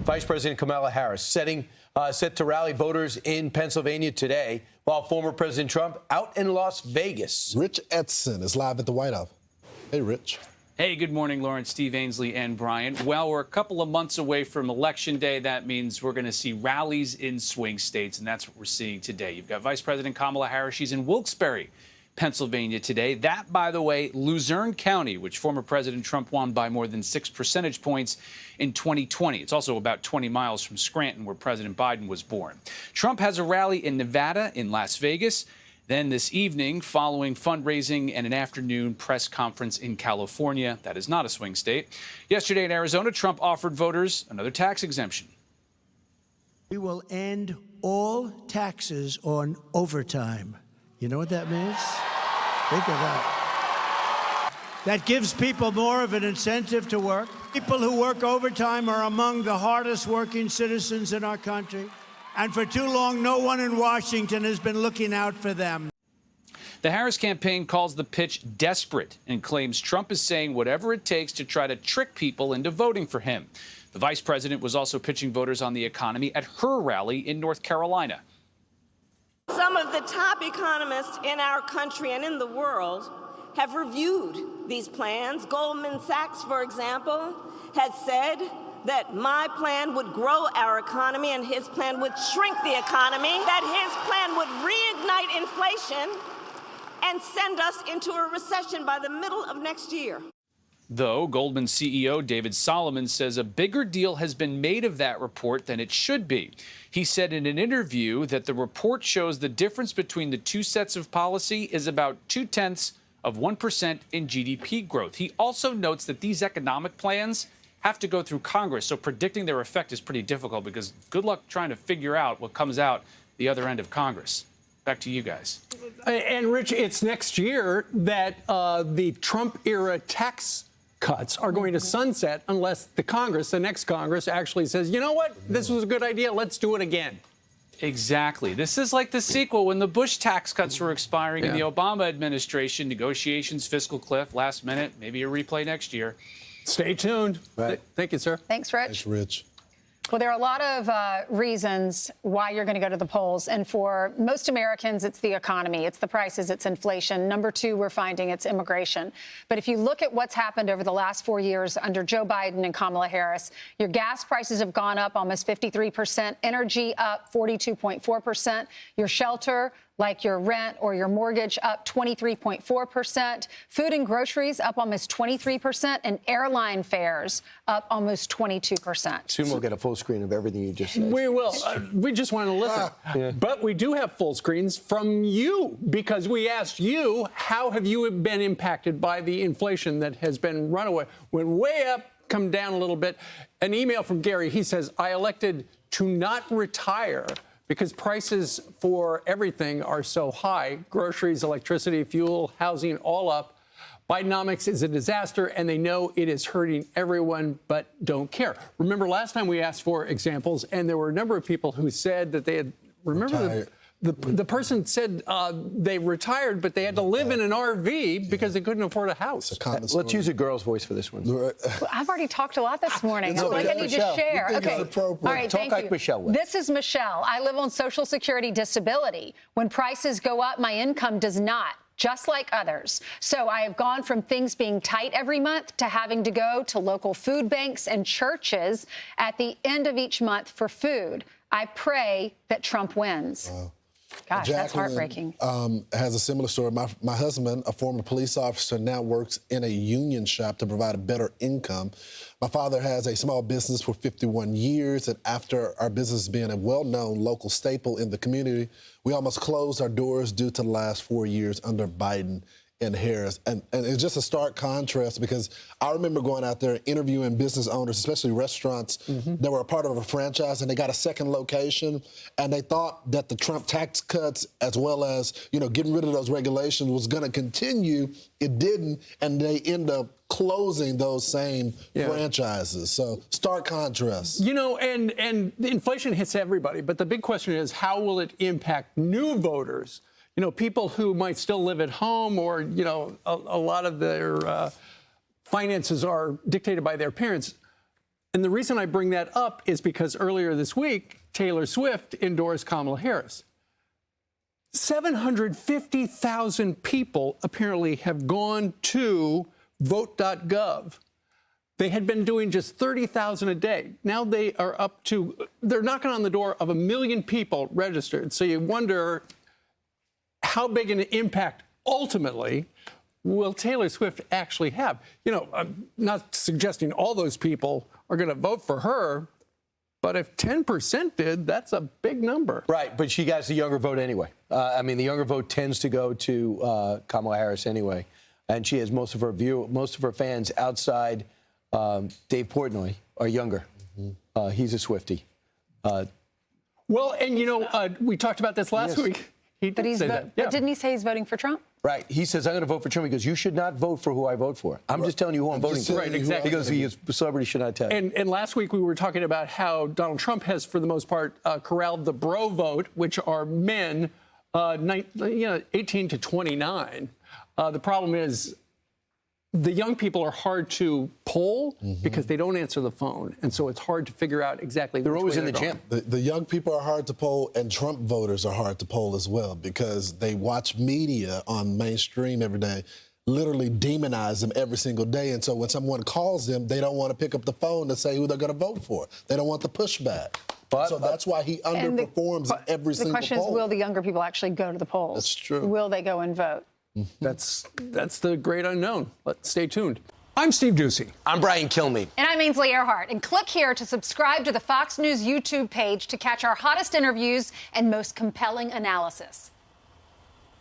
Vice President Kamala Harris set to rally voters in Pennsylvania today, while former President Trump out in Las Vegas. Rich Edson is live at the White House. Hey, Rich. Hey, good morning, Lawrence, Steve Ainsley, and Brian. Well, we're a couple of months away from Election Day. That means we're going to see rallies in swing states, and that's what we're seeing today. You've got Vice President Kamala Harris. She's in Wilkes-Barre, Pennsylvania today. That, by the way, Luzerne County, which former President Trump won by more than 6 percentage points in 2020. It's also about 20 miles from Scranton, where President Biden was born. Trump has a rally in Nevada, in Las Vegas. Then this evening, following fundraising and an afternoon press conference in California. That is not a swing state. Yesterday in Arizona, Trump offered voters another tax exemption. We will end all taxes on overtime. You know what that means? Think of that. That gives people more of an incentive to work. People who work overtime are among the hardest working citizens in our country. And for too long, no one in Washington has been looking out for them. The Harris campaign calls the pitch desperate and claims Trump is saying whatever it takes to try to trick people into voting for him. The vice president was also pitching voters on the economy at her rally in North Carolina. Some of the top economists in our country and in the world have reviewed these plans. Goldman Sachs, for example, has said that my plan would grow our economy and his plan would shrink the economy, that his plan would reignite inflation and send us into a recession by the middle of next year. Though Goldman CEO David Solomon says a bigger deal has been made of that report than it should be. He said in an interview that the report shows the difference between the two sets of policy is about 0.2% in GDP growth. He also notes that these economic plans have to go through Congress, so predicting their effect is pretty difficult because good luck trying to figure out what comes out the other end of Congress. Back to you guys. And, Rich, it's next year that the Trump-era tax cuts are going to sunset unless the next Congress, actually says, you know what, this was a good idea, let's do it again. Exactly. This is like the sequel when the Bush tax cuts were expiring in the Obama administration, negotiations, fiscal cliff, last minute, maybe a replay next year. Stay tuned. Right. Thank you, sir. Thanks, Rich. Thanks, Rich. Well, there are a lot of reasons why you're going to go to the polls. And for most Americans, it's the economy, it's the prices, it's inflation. Number two, we're finding it's immigration. But if you look at what's happened over the last 4 years under Joe Biden and Kamala Harris, your gas prices have gone up almost 53%, energy up 42.4%, your shelter, like your rent or your mortgage, up 23.4%, food and groceries up almost 23%, and airline fares up almost 22%. Soon we'll get a full screen of everything you just said. We will. We just want to listen. But we do have full screens from you because we asked you, how have you been impacted by the inflation that has been runaway? Went way up, come down a little bit. An email from Gary. He says, I elected to not retire because prices for everything are so high, groceries, electricity, fuel, housing, all up. Bidenomics is a disaster, and they know it is hurting everyone, but don't care. Remember last time we asked for examples, and there were a number of people who said that they had, remember the person said they retired, but they had to live in an RV because they couldn't afford a house. Let's use a girl's voice for this one. Well, I've already talked a lot this morning. I feel like I need to share. Okay. All right, Talk like Michelle would. This is Michelle. I live on Social Security disability. When prices go up, my income does not, just like others. So I have gone from things being tight every month to having to go to local food banks and churches at the end of each month for food. I pray that Trump wins. Gosh, Jacqueline, that's heartbreaking. Has a similar story. My husband, a former police officer, now works in a union shop to provide a better income. My father has a small business for 51 years, and after our business being a well-known local staple in the community, we almost closed our doors due to the last 4 years under Biden and Harris. And it's just a stark contrast because I remember going out there interviewing business owners, especially restaurants that were a part of a franchise, and they got a second location, and they thought that the Trump tax cuts, as well as, you know, getting rid of those regulations, was going to continue. It didn't, and they end up closing those same franchises. So stark contrast. You know, and inflation hits everybody, but the big question is, how will it impact new voters? You know, people who might still live at home, or, you know, a lot of their finances are dictated by their parents. And the reason I bring that up is because earlier this week, Taylor Swift endorsed Kamala Harris. 750,000 people apparently have gone to vote.gov. They had been doing just 30,000 a day. Now they are up to, they're knocking on the door of 1 million people registered. So you wonder how big an impact ultimately will Taylor Swift actually have? You know, I'm not suggesting all those people are going to vote for her, but if 10% did, that's a big number. Right, but she got the younger vote anyway. I mean, the younger vote tends to go to Kamala Harris anyway, and she has most of her fans outside Dave Portnoy are younger. He's a Swiftie. Well, and you know, we talked about this last week. He did say that. But didn't he say he's voting for Trump? Right. He says, I'm going to vote for Trump because you should not vote for who I vote for. I'm just telling you who I'm voting for. Right, exactly. Because he is a celebrity should not tell you. And last week we were talking about how Donald Trump has, for the most part, corralled the bro vote, which are men 18 to 29. The problem is the young people are hard to poll because they don't answer the phone. And so it's hard to figure out exactly They're always in the gym. The young people are hard to poll, and Trump voters are hard to poll as well because they watch media on mainstream every day, literally demonize them every single day. And so when someone calls them, they don't want to pick up the phone to say who they're going to vote for. They don't want the pushback. So that's why he underperforms every single poll. The question is, will the younger people actually go to the polls? That's true. Will they go and vote? That's the great unknown. Let's stay tuned. I'm Steve Ducey. I'm Brian Kilmeade. And I'm Ainsley Earhart. And click here to subscribe to the Fox News YouTube page to catch our hottest interviews and most compelling analysis.